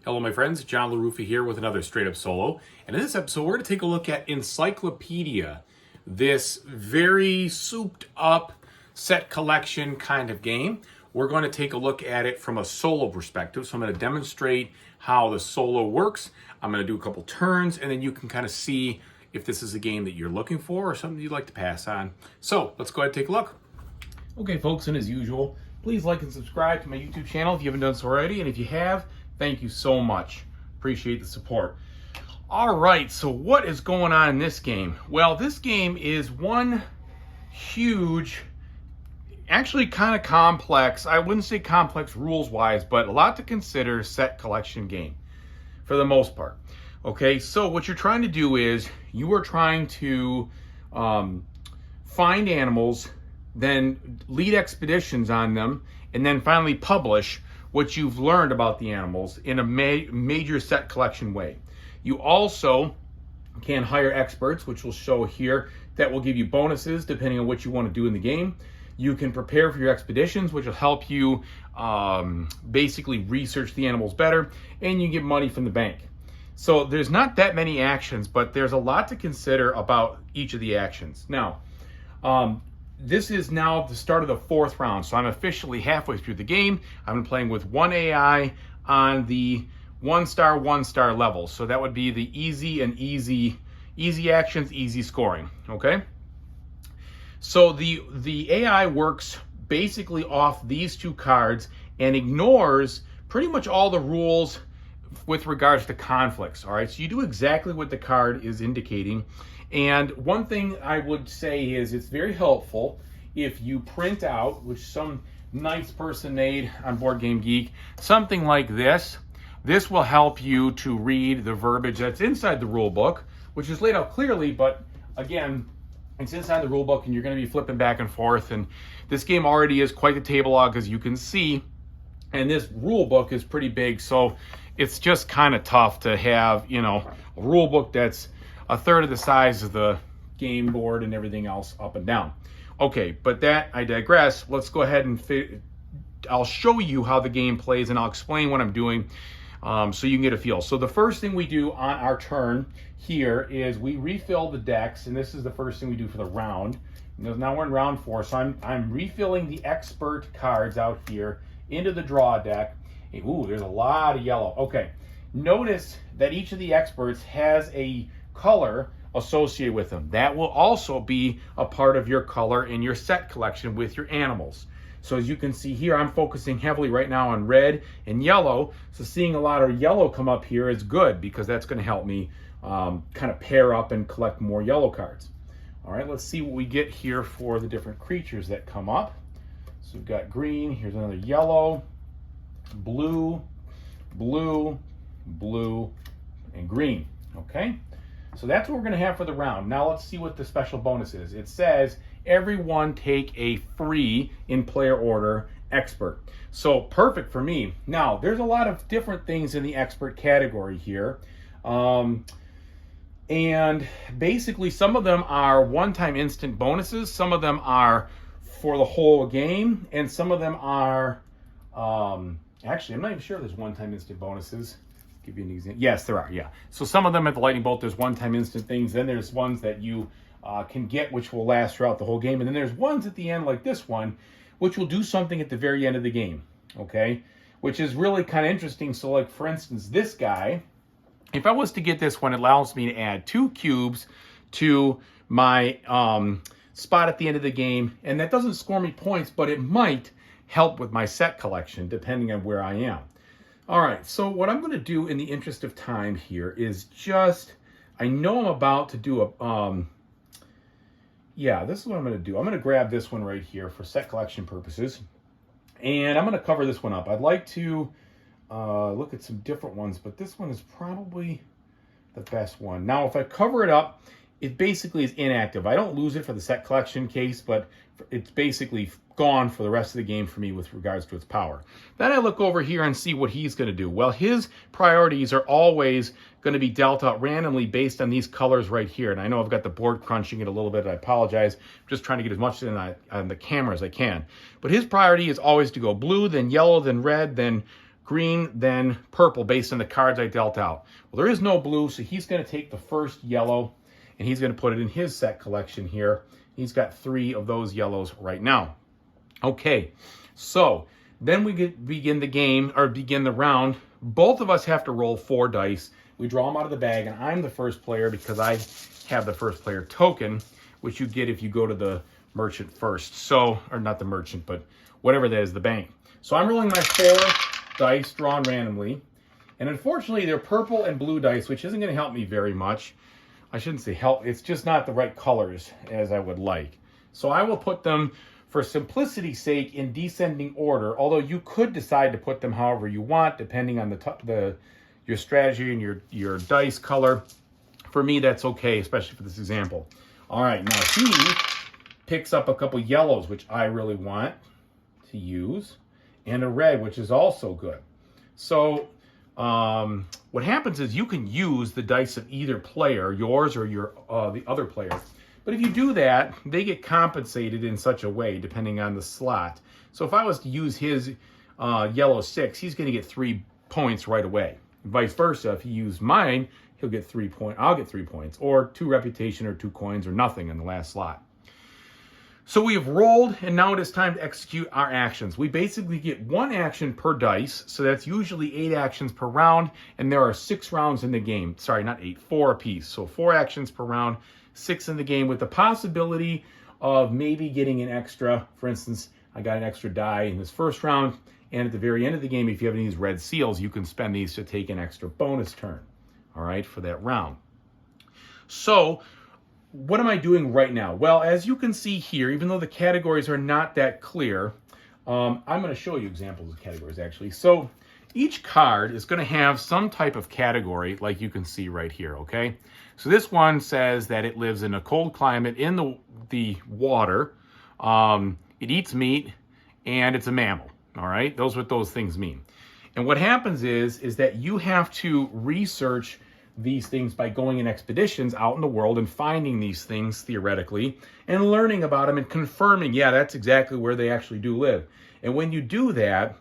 Hello my friends, John LaRuffa here with another Straight Up Solo. And in this episode we're going to take a look at Encyclopedia, this very souped up set collection kind of game. We're going to take a look at it from a solo perspective. So I'm going to demonstrate how the solo works. I'm going to do a couple turns and then you can kind of see if this is a game that you're looking for or something you'd like to pass on. So let's go ahead and take a look. Okay folks, and as usual, please like and subscribe to my YouTube channel if you haven't done so already. And if you have, thank you so much. Appreciate the support. All right, so what is going on in this game? Well, this game is one huge, actually kind of complex, I wouldn't say complex rules-wise, but a lot to consider set collection game for the most part. Okay, so what you're trying to do is you are trying to find animals, then lead expeditions on them, and then finally publish what you've learned about the animals in a major set collection way. You also can hire experts, which will show here, that will give you bonuses depending on what you want to do in the game. You can prepare for your expeditions, which will help you basically research the animals better, and you get money from the bank. So there's not that many actions, but there's a lot to consider about each of the actions. Now, this is now the start of the fourth round, so I'm officially halfway through the game. I've been playing with one AI on the one star level, so that would be the easy actions, easy scoring. Okay, so the AI works basically off these two cards and ignores pretty much all the rules with regards to conflicts. All right, so you do exactly what the card is indicating. And one thing I would say is it's very helpful if you print out, which some nice person made on Board Game Geek, something like this. This will help you to read the verbiage that's inside the rule book, which is laid out clearly, but again, it's inside the rule book and you're going to be flipping back and forth. And this game already is quite the table log, as you can see, and this rule book is pretty big, so it's just kind of tough to have, you know, a rule book that's a third of the size of the game board and everything else up and down. Okay, but that, I digress. Let's go ahead and I'll show you how the game plays and I'll explain what I'm doing so you can get a feel. So the first thing we do on our turn here is we refill the decks, and this is the first thing we do for the round. Now we're in round 4, so I'm refilling the expert cards out here into the draw deck. Ooh, there's a lot of yellow. Okay, notice that each of the experts has a color associated with them. That will also be a part of your color in your set collection with your animals. So as you can see here, I'm focusing heavily right now on red and yellow. So seeing a lot of yellow come up here is good because that's going to help me kind of pair up and collect more yellow cards. All right, let's see what we get here for the different creatures that come up. So we've got green, here's another yellow, blue, blue, blue, and green. Okay, so that's what we're going to have for the round. Now let's see what the special bonus is. It says everyone take a free, in player order, expert. So perfect for me. Now there's a lot of different things in the expert category here. And basically some of them are one-time instant bonuses, some of them are for the whole game, and some of them are actually, I'm not even sure if there's one-time instant bonuses. Give you an example. Yes, there are, yeah. So some of them at the lightning bolt, there's one-time instant things. Then there's ones that you can get which will last throughout the whole game. And then there's ones at the end like this one, which will do something at the very end of the game, okay? Which is really kind of interesting. So like, for instance, this guy, if I was to get this one, it allows me to add 2 cubes to my spot at the end of the game. And that doesn't score me points, but it might help with my set collection depending on where I am. All right, so what I'm going to do in the interest of time here is just, I know I'm about to do a, yeah, this is what I'm going to do. I'm going to grab this one right here for set collection purposes, and I'm going to cover this one up. I'd like to look at some different ones, but this one is probably the best one. Now, if I cover it up, it basically is inactive. I don't lose it for the set collection case, but it's basically gone for the rest of the game for me with regards to its power. Then I look over here and see what he's going to do. Well, his priorities are always going to be dealt out randomly based on these colors right here. And I know I've got the board crunching it a little bit. I apologize. I'm just trying to get as much on the camera as I can. But his priority is always to go blue, then yellow, then red, then green, then purple based on the cards I dealt out. Well, there is no blue, so he's going to take the first yellow and he's going to put it in his set collection here. He's got 3 of those yellows right now. Okay, so then we begin the game, or begin the round. Both of us have to roll 4 dice. We draw them out of the bag, and I'm the first player because I have the first player token, which you get if you go to the merchant first. So, or not the merchant, but whatever that is, the bank. So I'm rolling my 4 dice drawn randomly. And unfortunately, they're purple and blue dice, which isn't going to help me very much. I shouldn't say help. It's just not the right colors as I would like. So I will put them, for simplicity's sake, in descending order, although you could decide to put them however you want, depending on your strategy and your dice color. For me, that's okay, especially for this example. All right, now he picks up a couple yellows, which I really want to use, and a red, which is also good. So what happens is you can use the dice of either player, yours or the other player. But if you do that, they get compensated in such a way, depending on the slot. So if I was to use his yellow 6, he's going to get 3 points right away. Vice versa, if he used mine, he'll get 3 points. I'll get 3 points, or 2 reputation, or 2 coins, or nothing in the last slot. So we have rolled, and now it is time to execute our actions. We basically get 1 action per dice, so that's usually 8 actions per round, and there are 6 rounds in the game. Sorry, not 8, 4 apiece. So 4 actions per round, 6 in the game, with the possibility of maybe getting an extra. For instance, I got an extra die in this first round, and at the very end of the game, if you have any of these red seals, you can spend these to take an extra bonus turn, all right, for that round. So what am I doing right now? Well, as you can see here, even though the categories are not that clear, I'm going to show you examples of categories, actually. So each card is going to have some type of category, like you can see right here, okay? So this one says that it lives in a cold climate in the water, it eats meat, and it's a mammal, all right? Those are what those things mean. And what happens is that you have to research these things by going in expeditions out in the world and finding these things theoretically and learning about them and confirming, yeah, that's exactly where they actually do live. And when you do that,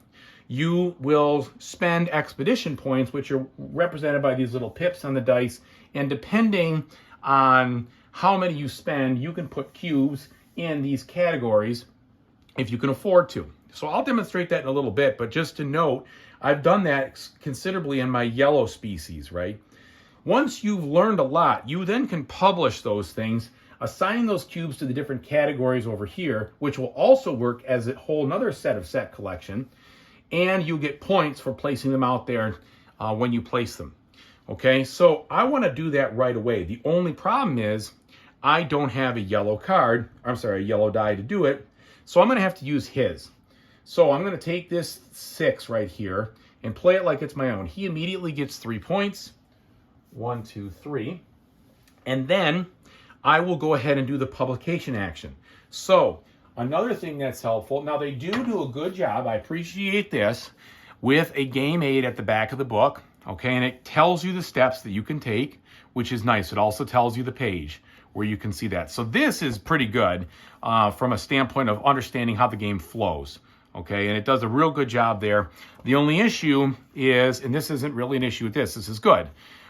you will spend expedition points, which are represented by these little pips on the dice. And depending on how many you spend, you can put cubes in these categories if you can afford to. So I'll demonstrate that in a little bit, but just to note, I've done that considerably in my yellow species, right? Once you've learned a lot, you then can publish those things, assign those cubes to the different categories over here, which will also work as a whole another set collection, and you get points for placing them out there when you place them. Okay, so I want to do that right away. The only problem is I don't have a yellow a yellow die to do it, so I'm going to have to use his. So I'm going to take this 6 right here and play it like it's my own. He immediately gets 3 points. 1, 2, 3. And then I will go ahead and do the publication action. So another thing that's helpful, now they do a good job, I appreciate this, with a game aid at the back of the book, okay, and it tells you the steps that you can take, which is nice. It also tells you the page where you can see that. So this is pretty good from a standpoint of understanding how the game flows, okay, and it does a real good job there. The only issue is, and this isn't really an issue with this is good,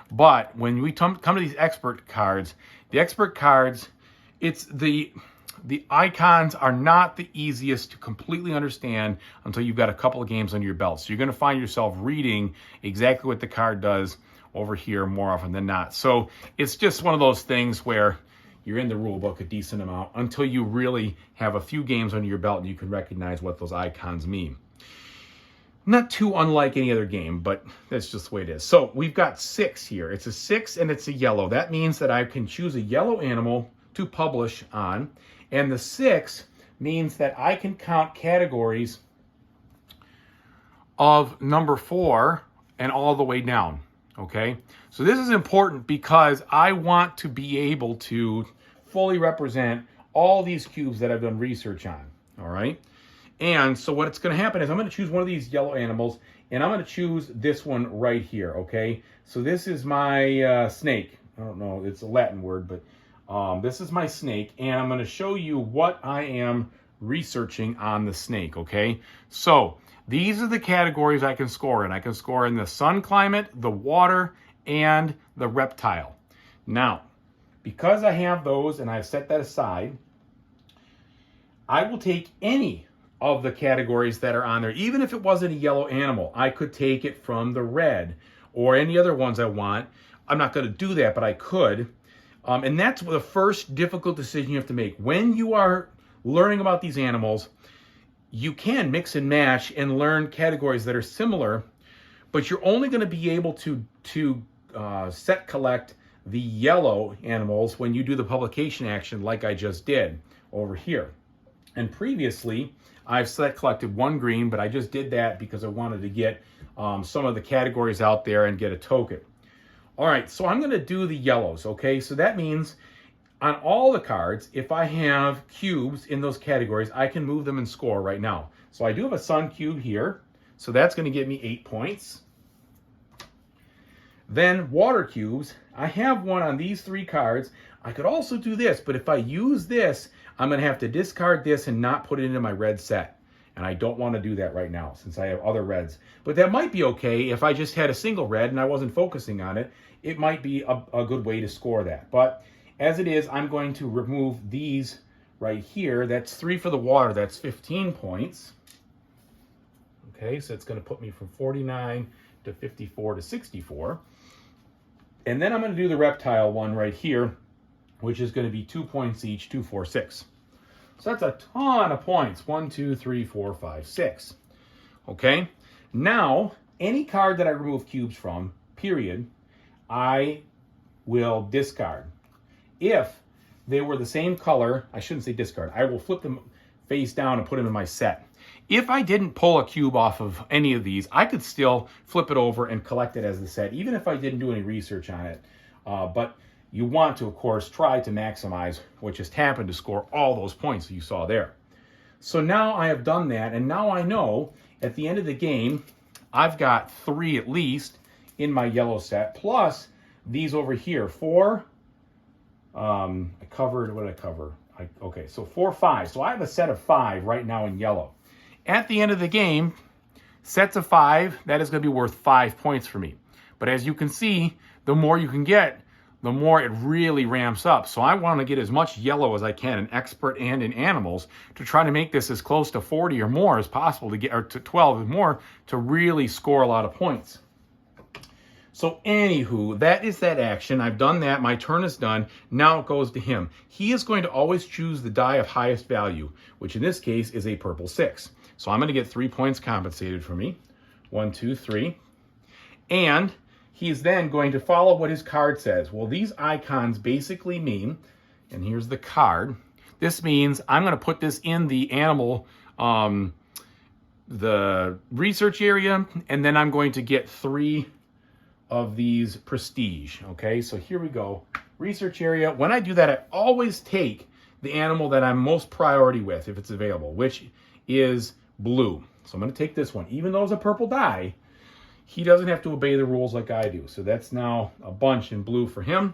but when we come to these expert cards, it's the icons are not the easiest to completely understand until you've got a couple of games under your belt. So you're going to find yourself reading exactly what the card does over here more often than not. So it's just one of those things where you're in the rule book a decent amount until you really have a few games under your belt and you can recognize what those icons mean. Not too unlike any other game, but that's just the way it is. So we've got 6 here. It's a 6 and it's a yellow. That means that I can choose a yellow animal to publish on. And the 6 means that I can count categories of number 4 and all the way down, okay? So this is important because I want to be able to fully represent all these cubes that I've done research on, all right? And so what's going to happen is I'm going to choose one of these yellow animals, and I'm going to choose this one right here, okay? So this is my snake. I don't know, it's a Latin word, but this is my snake, and I'm going to show you what I am researching on the snake, okay? So These are the categories I can score in. I can score in the sun climate, the water, and the reptile. Now, because I have those and I've set that aside, I will take any of the categories that are on there. Even if it wasn't a yellow animal, I could take it from the red or any other ones I want. I'm not going to do that, but I could. And that's the first difficult decision you have to make. When you are learning about these animals, you can mix and match and learn categories that are similar, but you're only going to be able to set collect the yellow animals when you do the publication action like I just did over here. And previously, I've set collected one green, but I just did that because I wanted to get some of the categories out there and get a token. All right, so I'm going to do the yellows, okay? So that means on all the cards, if I have cubes in those categories, I can move them and score right now. So I do have a sun cube here, so that's going to give me 8 points. Then water cubes, I have one on these 3 cards. I could also do this, but if I use this, I'm going to have to discard this and not put it into my red set. And I don't want to do that right now since I have other reds. But that might be okay if I just had a single red and I wasn't focusing on it. It might be a good way to score that. But as it is, I'm going to remove these right here. That's 3 for the water. That's 15 points. Okay, so it's going to put me from 49 to 54 to 64. And then I'm going to do the reptile one right here, which is going to be 2 points each, 2, 4, 6. So that's a ton of points. 1, 2, 3, 4, 5, 6. Okay, now any card that I remove cubes from, period, I will discard. If they were the same color, I shouldn't say discard, I will flip them face down and put them in my set. If I didn't pull a cube off of any of these, I could still flip it over and collect it as the set, even if I didn't do any research on it. But you want to, of course, try to maximize what just happened to score all those points that you saw there. So now I have done that, and now I know at the end of the game, I've got 3 at least in my yellow set, plus these over here, 4. I covered, what did I cover? Okay, so 4, 5. So I have a set of 5 right now in yellow. At the end of the game, sets of 5, that is going to be worth 5 points for me. But as you can see, the more you can get, the more it really ramps up. So I want to get as much yellow as I can in expert and in animals to try to make this as close to 40 or more as possible to get, or to 12 or more, to really score a lot of points. So anywho, that is that action. I've done that. My turn is done. Now it goes to him. He is going to always choose the die of highest value, which in this case is a purple 6. So I'm going to get 3 points compensated for me. 1, 2, 3. And he's then going to follow what his card says. Well, these icons basically mean, and here's the card, this means I'm going to put this in the animal, the research area, and then I'm going to get 3 of these prestige. Okay, so here we go. Research area. When I do that, I always take the animal that I'm most priority with, if it's available, which is blue. So I'm going to take this one. Even though it's a purple die, he doesn't have to obey the rules like I do. So that's now a bunch in blue for him.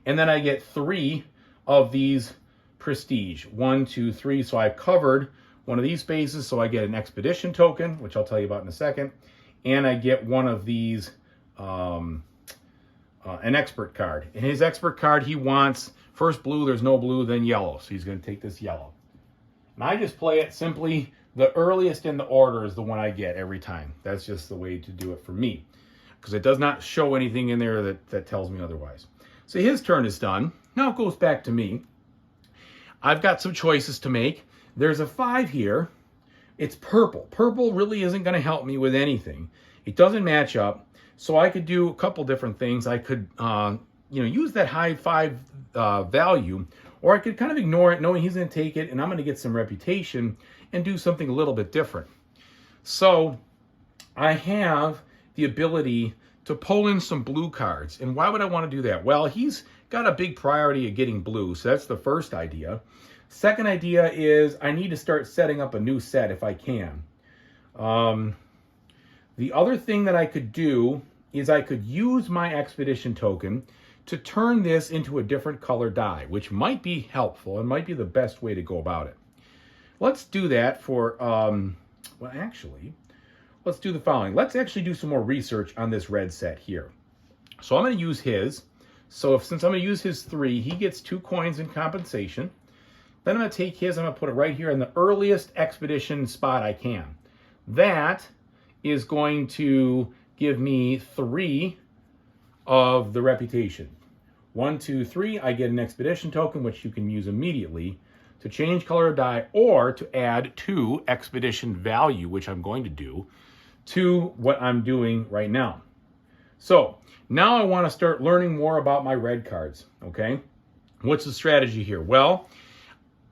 And then I get 3 of these prestige. 1, 2, 3. So I've covered one of these spaces. So I get an expedition token, which I'll tell you about in a second. And I get one of these, an expert card. In his expert card, he wants first blue, there's no blue, then yellow. So he's going to take this yellow. And I just play it simply. The earliest in the order is the one I get every time. That's just the way to do it for me, because it does not show anything in there that tells me otherwise. So his turn is done. Now it goes back to me. I've got some choices to make. There's a 5 here. It's purple. Purple really isn't going to help me with anything. It doesn't match up. So I could do a couple different things. I could use that high 5 value, or I could kind of ignore it knowing he's going to take it and I'm going to get some reputation and do something a little bit different. So I have the ability to pull in some blue cards. And why would I want to do that? Well, he's got a big priority of getting blue. So that's the first idea. Second idea is I need to start setting up a new set if I can. The other thing that I could do is I could use my expedition token to turn this into a different color die, which might be helpful and might be the best way to go about it. Let's do that for Well, actually, let's do the following. Let's actually do some more research on this red set here. So I'm going to use his. So since I'm going to use his 3, he gets 2 coins in compensation. Then I'm going to take his, I'm going to put it right here in the earliest expedition spot I can. That is going to give me 3 of the reputation. 1, 2, 3, I get an expedition token, which you can use immediately to change color of die or to add 2 expedition value, which I'm going to do, to what I'm doing right now. So now I want to start learning more about my red cards, okay? What's the strategy here? Well,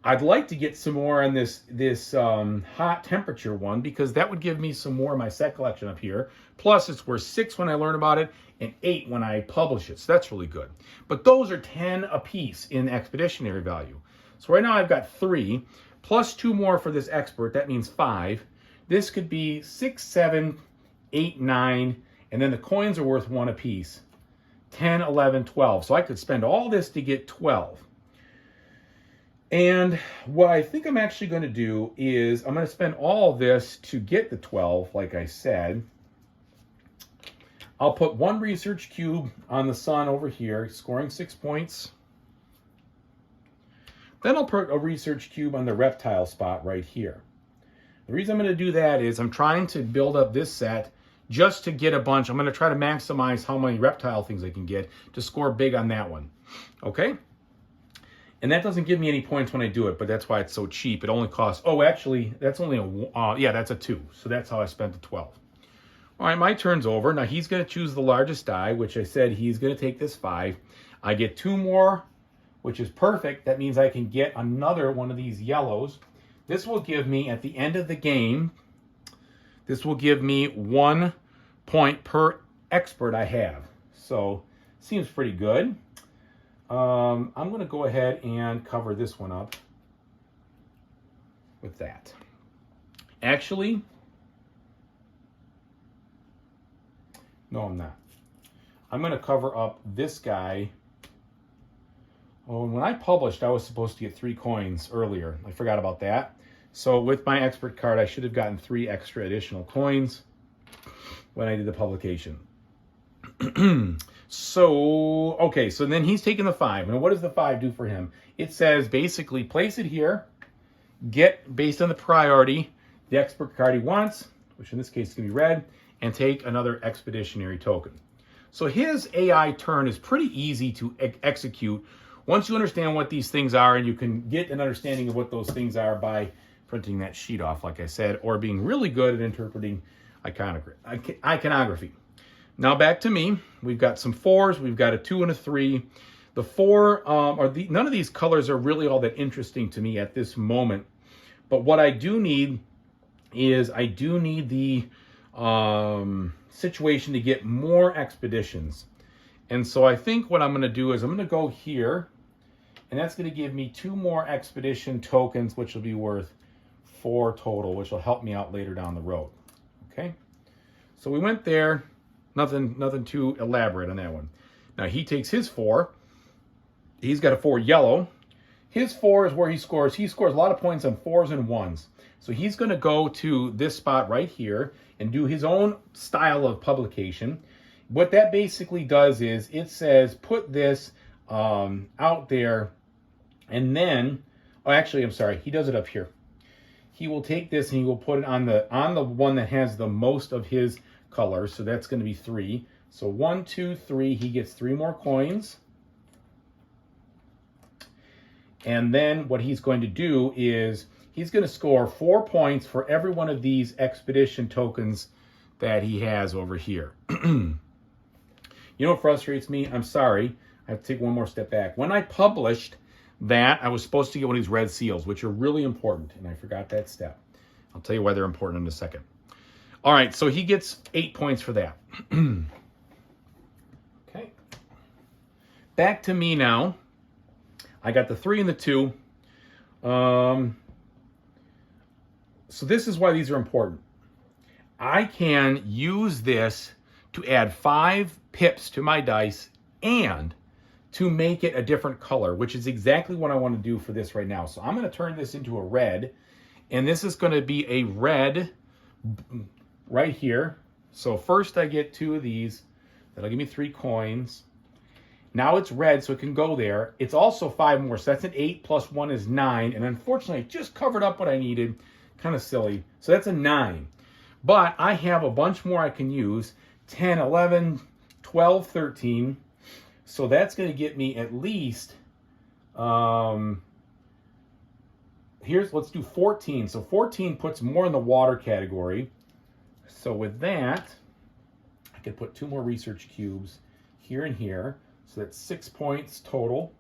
I'd like to get some more on this hot temperature one, because that would give me some more of my set collection up here. Plus, it's worth 6 when I learn about it and 8 when I publish it. So that's really good. But those are 10 apiece in expeditionary value. So right now I've got 3 plus 2 more for this expert. That means 5. This could be 6, 7, 8, 9, and then the coins are worth 1 apiece. 10, 11, 12. So I could spend all this to get 12. And what I think I'm actually going to do is I'm going to spend all of this to get the 12, like I said. I'll put 1 research cube on the sun over here, scoring 6 points. Then I'll put a research cube on the reptile spot right here. The reason I'm going to do that is I'm trying to build up this set just to get a bunch. I'm going to try to maximize how many reptile things I can get to score big on that one. Okay? And that doesn't give me any points when I do it, but that's why it's so cheap. It only costs, oh, actually, that's only a, that's a 2. So that's how I spent the 12. All right, my turn's over. Now he's going to choose the largest die, which I said he's going to take this 5. I get 2 more, which is perfect. That means I can get another one of these yellows. This will give me, at the end of the game, this will give me 1 point per expert I have. So, seems pretty good. I'm going to go ahead and cover this one up with that. Actually, no, I'm not. I'm going to cover up this guy. Oh, and when I published, I was supposed to get 3 coins earlier. I forgot about that. So with my expert card, I should have gotten 3 extra additional coins when I did the publication. So, okay, so then he's taking the 5. And what does the 5 do for him? It says basically place it here, get, based on the priority, the expert card he wants, which in this case is going to be red, and take another expeditionary token. So his AI turn is pretty easy to execute once you understand what these things are, and you can get an understanding of what those things are by printing that sheet off, like I said, or being really good at interpreting iconography. Now back to me. We've got some 4s. We've got a 2 and a 3. The 4 none of these colors are really all that interesting to me at this moment. But what I do need is I do need the situation to get more expeditions. And so I think what I'm going to do is I'm going to go here, and that's going to give me 2 more expedition tokens, which will be worth 4 total, which will help me out later down the road. Okay, so we went there. Nothing too elaborate on that one. Now he takes his 4. He's got a 4 yellow. His 4 is where he scores. He scores a lot of points on 4s and 1s. So he's going to go to this spot right here and do his own style of publication. What that basically does is it says put this out there, and then, oh, actually, I'm sorry, he does it up here. He will take this and he will put it on the one that has the most of his colors. So that's going to be 3. So 1, 2, 3. He gets 3 more coins. And then what he's going to do is he's going to score 4 points for every one of these expedition tokens that he has over here. You know what frustrates me? I'm sorry. I have to take one more step back. When I published that, I was supposed to get one of these red seals, which are really important, and I forgot that step. I'll tell you why they're important in a second. All right, so he gets 8 points for that. Okay. Back to me now. I got the 3 and the 2. So this is why these are important. I can use this to add 5 pips to my dice and to make it a different color, which is exactly what I want to do for this right now. So I'm going to turn this into a red, and this is going to be a red right here. So first I get 2 of these. That'll give me 3 coins. Now it's red, so it can go there. It's also 5 more, so that's an 8 plus 1 is 9. And unfortunately, I just covered up what I needed. Kind of silly. So that's a 9. But I have a bunch more I can use. 10, 11, 12, 13. So that's going to get me at least, let's do 14. So 14 puts more in the water category. So with that, I could put 2 more research cubes here and here. So that's 6 points total.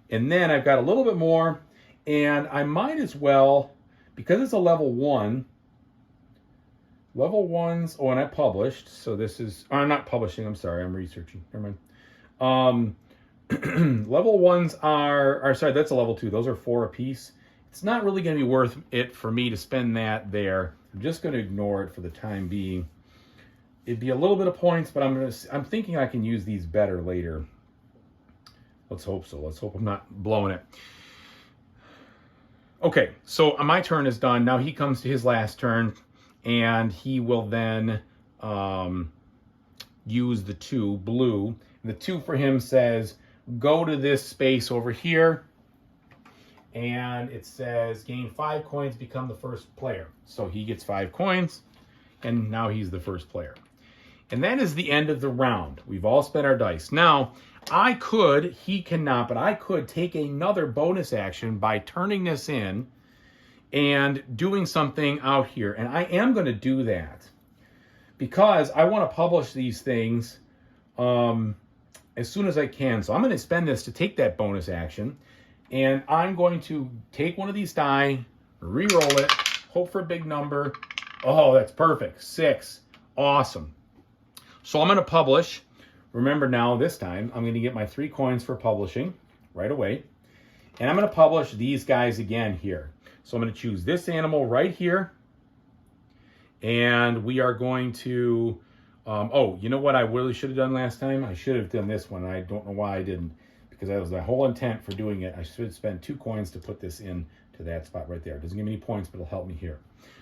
And then I've got a little bit more, and I might as well, because it's a level 1, level 1s, oh, and I published, so this is, I'm not publishing, I'm sorry, I'm researching, never mind. Level 1s are, sorry, that's a level 2, those are 4 apiece. It's not really going to be worth it for me to spend that there. I'm just going to ignore it for the time being. It'd be a little bit of points, but I'm thinking I can use these better later. Let's hope so. Let's hope I'm not blowing it. Okay, so my turn is done. Now he comes to his last turn, and he will then use the 2, blue. The 2 for him says, go to this space over here, and it says, gain 5 coins, become the first player. So he gets 5 coins, and now he's the first player. And that is the end of the round. We've all spent our dice. Now, I could, he cannot, but I could take another bonus action by turning this in and doing something out here. And I am going to do that because I want to publish these things as soon as I can. So I'm going to spend this to take that bonus action. And I'm going to take one of these die, re-roll it, hope for a big number. Oh, that's perfect. 6. Awesome. So I'm going to publish. Remember now, this time, I'm going to get my 3 coins for publishing right away. And I'm going to publish these guys again here. So I'm going to choose this animal right here. And we are going to... oh, you know what I really should have done last time? I should have done this one. I don't know why I didn't. Because that was my whole intent for doing it. I should spend 2 coins to put this in to that spot right there. It doesn't give me any points, but it'll help me here.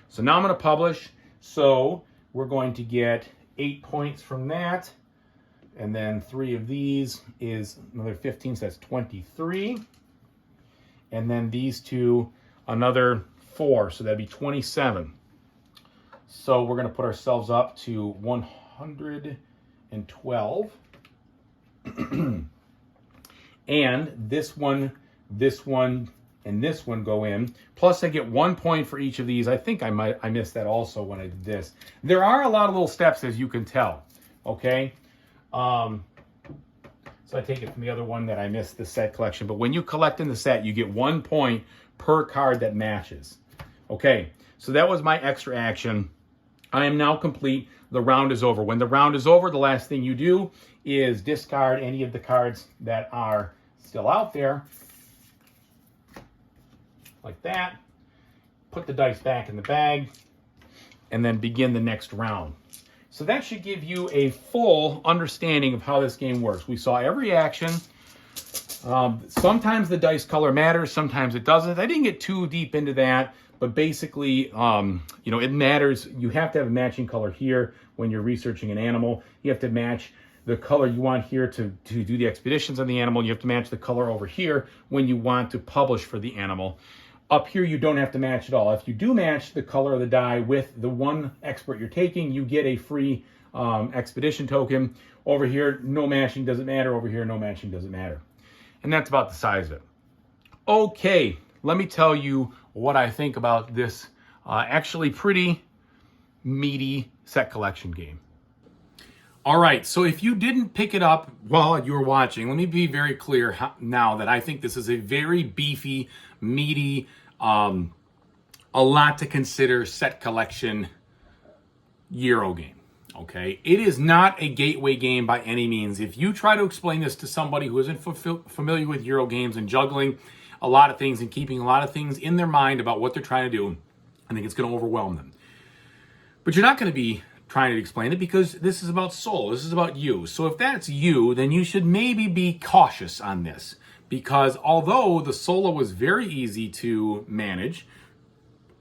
So now I'm going to publish. So we're going to get 8 points from that. And then 3 of these is another 15, so that's 23. And then these 2, another 4, so that'd be 27. So we're going to put ourselves up to 112. And this one, and this one go in. Plus I get 1 point for each of these. I think I missed that also when I did this. There are a lot of little steps, as you can tell. Okay? So I take it from the other one that I missed the set collection. But when you collect in the set, you get 1 point per card that matches. Okay, so that was my extra action. I am now complete. The round is over. When the round is over, the last thing you do is discard any of the cards that are still out there. Like that. Put the dice back in the bag. And then begin the next round. So that should give you a full understanding of how this game works. We saw every action. Sometimes the dice color matters, sometimes it doesn't. I didn't get too deep into that, but basically, it matters. You have to have a matching color here when you're researching an animal. You have to match the color you want here to do the expeditions on the animal. You have to match the color over here when you want to publish for the animal. Up here, you don't have to match at all. If you do match the color of the die with the one expert you're taking, you get a free expedition token. Over here, no matching doesn't matter. Over here, no matching doesn't matter. And that's about the size of it. Okay, let me tell you what I think about this actually pretty meaty set collection game. All right, so if you didn't pick it up while you were watching, let me be very clear now that I think this is a very beefy, meaty, a lot to consider set collection Euro game. Okay, it is not a gateway game by any means. If you try to explain this to somebody who isn't familiar with Euro games and juggling a lot of things and keeping a lot of things in their mind about what they're trying to do, I think it's going to overwhelm them. But you're not going to be trying to explain it because this is about soul. This is about you. So if that's you, then you should maybe be cautious on this, because although the solo was very easy to manage,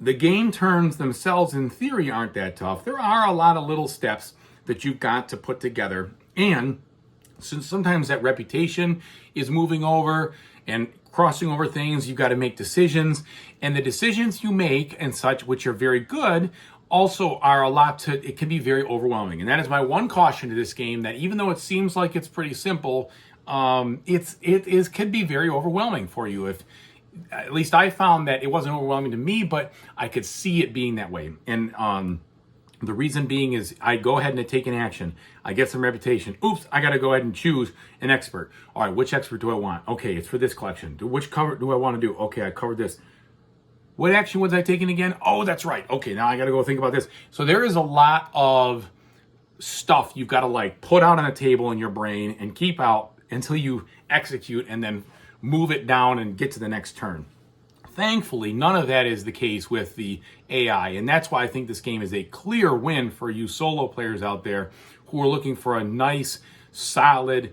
The game turns themselves, in theory, aren't that tough. There are a lot of little steps that you've got to put together. And since sometimes that reputation is moving over and crossing over things, you've got to make decisions. And the decisions you make and such, which are very good, also are it can be very overwhelming. And that is my one caution to this game, that even though it seems like it's pretty simple, it can be very overwhelming for you. If at least I found that it wasn't overwhelming to me, but I could see it being that way. And the reason being is I go ahead and I take an action. I get some reputation. Oops, I got to go ahead and choose an expert. All right, which expert do I want? Okay, it's for this collection. Which cover do I want to do? Okay, I covered this. What action was I taking again? Oh, that's right. Okay, now I got to go think about this. So there is a lot of stuff you've got to like put out on a table in your brain and keep out until you execute and then move it down and get to the next turn. Thankfully, none of that is the case with the AI, and that's why I think this game is a clear win for you solo players out there who are looking for a nice, solid,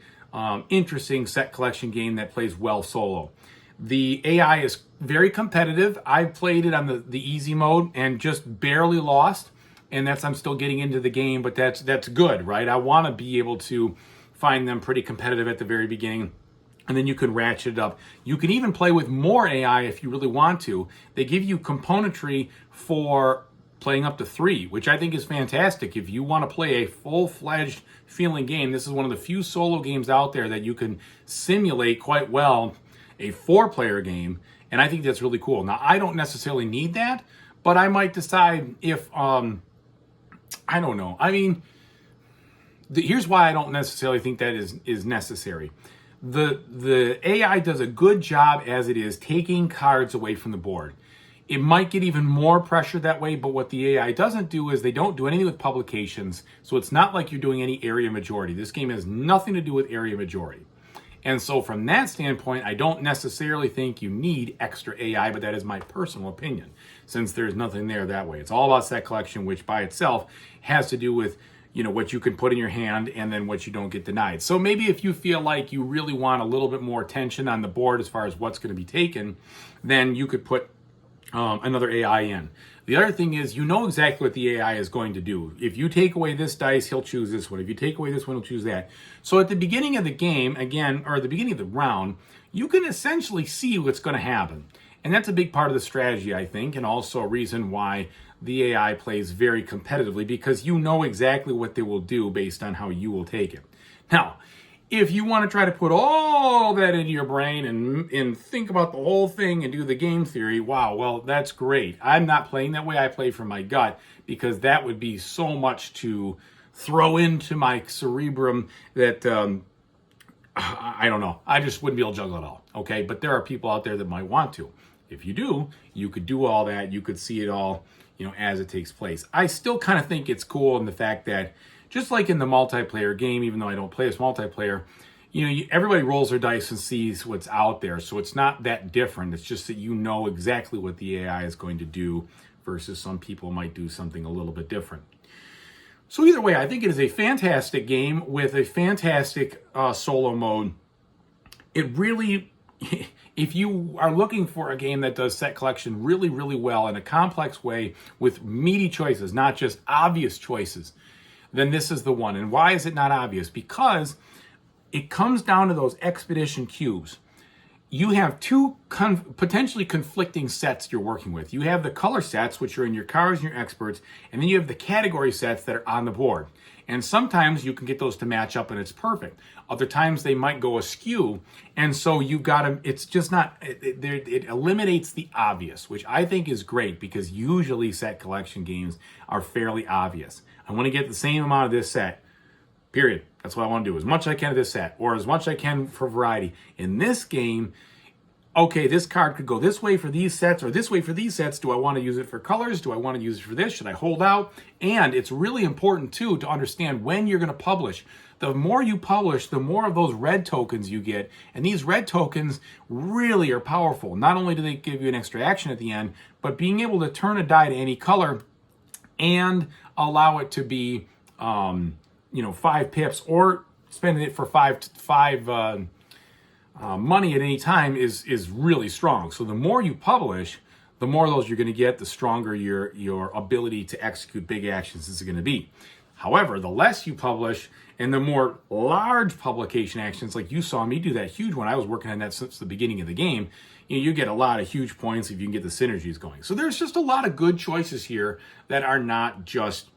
interesting set collection game that plays well solo. The AI is very competitive. I played it on the easy mode and just barely lost, and I'm still getting into the game, but that's good, right? I want to be able to find them pretty competitive at the very beginning. And then you can ratchet it up. You can even play with more AI if you really want to. They give you componentry for playing up to 3, which I think is fantastic. If you want to play a full-fledged feeling game, this is one of the few solo games out there that you can simulate quite well a 4-player game, and I think that's really cool. Now, I don't necessarily need that, but I might decide if, I don't know. I mean, here's why I don't necessarily think that is necessary. The AI does a good job as it is taking cards away from the board. It might get even more pressure that way, but what the AI doesn't do is they don't do anything with publications, so it's not like you're doing any area majority. This game has nothing to do with area majority. And so from that standpoint, I don't necessarily think you need extra AI, but that is my personal opinion, since there's nothing there that way. It's all about set collection, which by itself has to do with what you can put in your hand and then what you don't get denied. So maybe if you feel like you really want a little bit more attention on the board as far as what's going to be taken, then you could put another AI in. The other thing is, exactly what the AI is going to do. If you take away this dice, he'll choose this one. If you take away this one, he'll choose that. So at the beginning of the game, again, or at the beginning of the round, you can essentially see what's going to happen. And that's a big part of the strategy, I think, and also a reason why the AI plays very competitively, because you know exactly what they will do based on how you will take it. Now, if you want to try to put all that into your brain and think about the whole thing and do the game theory, wow, well, that's great. I'm not playing that way. I play from my gut, because that would be so much to throw into my cerebrum that I don't know. I just wouldn't be able to juggle it all, okay? But there are people out there that might want to. If you do, you could do all that. You could see it all, as it takes place. I still kind of think it's cool in the fact that, just like in the multiplayer game, even though I don't play as multiplayer, everybody rolls their dice and sees what's out there. So it's not that different. It's just that you know exactly what the AI is going to do versus some people might do something a little bit different. So either way, I think it is a fantastic game with a fantastic solo mode. It really, if you are looking for a game that does set collection really, really well in a complex way with meaty choices, not just obvious choices, then this is the one. And why is it not obvious? Because it comes down to those expedition cubes. You have two potentially conflicting sets you're working with. You have the color sets, which are in your cards and your experts, and then you have the category sets that are on the board. And sometimes you can get those to match up and it's perfect. Other times they might go askew. And so you've got to, it's just not, it eliminates the obvious, which I think is great, because usually set collection games are fairly obvious. I want to get the same amount of this set, period. That's what I want to do, as much as I can of this set, or as much as I can for variety. In this game, okay, this card could go this way for these sets or this way for these sets. Do I want to use it for colors? Do I want to use it for this? Should I hold out? And it's really important, too, to understand when you're going to publish. The more you publish, the more of those red tokens you get. And these red tokens really are powerful. Not only do they give you an extra action at the end, but being able to turn a die to any color and allow it to be, 5 pips, or spending it for five money at any time is really strong. So the more you publish, the more of those you're going to get, the stronger your ability to execute big actions is going to be. However, the less you publish and the more large publication actions, like you saw me do that huge one, I was working on that since the beginning of the game, you get a lot of huge points if you can get the synergies going. So there's just a lot of good choices here that are not just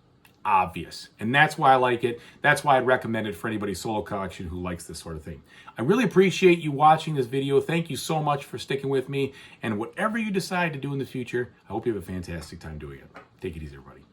obvious. And that's why I like it. That's why I'd recommend it for anybody solo collection who likes this sort of thing. I really appreciate you watching this video. Thank you so much for sticking with me. And whatever you decide to do in the future, I hope you have a fantastic time doing it. Take it easy, everybody.